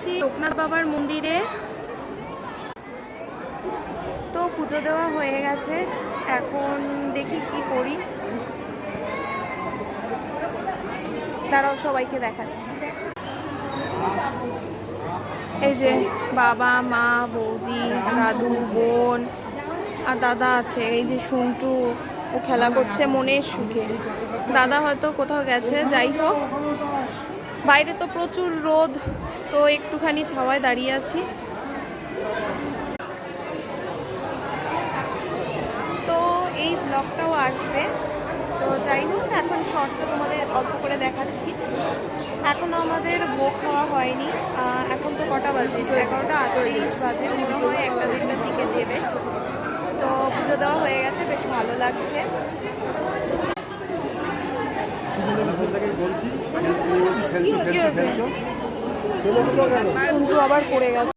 যাচ্ছি লোকনাথ বাবার মন্দিরে। তো পুজো দেওয়া হয়ে গেছে, এখন দেখি কি করি। তারাও সবাইকে দেখাচ্ছি। এই যে বাবা, মা, বৌদি, দাদু, বোন আর দাদা আছে। এই যে সন্টু, ও খেলা করছে মনের সুখে। দাদা হয়তো কোথাও গেছে। যাই হোক, বাইরে তো প্রচুর রোদ, তো একটুখানি ছাওয়ায় দাঁড়িয়ে আছি। তো এই ব্লগটাও আসবে। তো যাই হোক, এখন শর্টসে তোমাদের অল্প করে দেখাচ্ছি। এখনও আমাদের ভোগ খাওয়া হয়নি। এখন তো কটা বাজে? 11:38 বাজে। মনে হয় 1-1:30টার দিকে দেবে। তো পুজো দেওয়া হয়ে গেছে, বেশ ভালো লাগছে। সন্টু আবার পড়ে গেছে।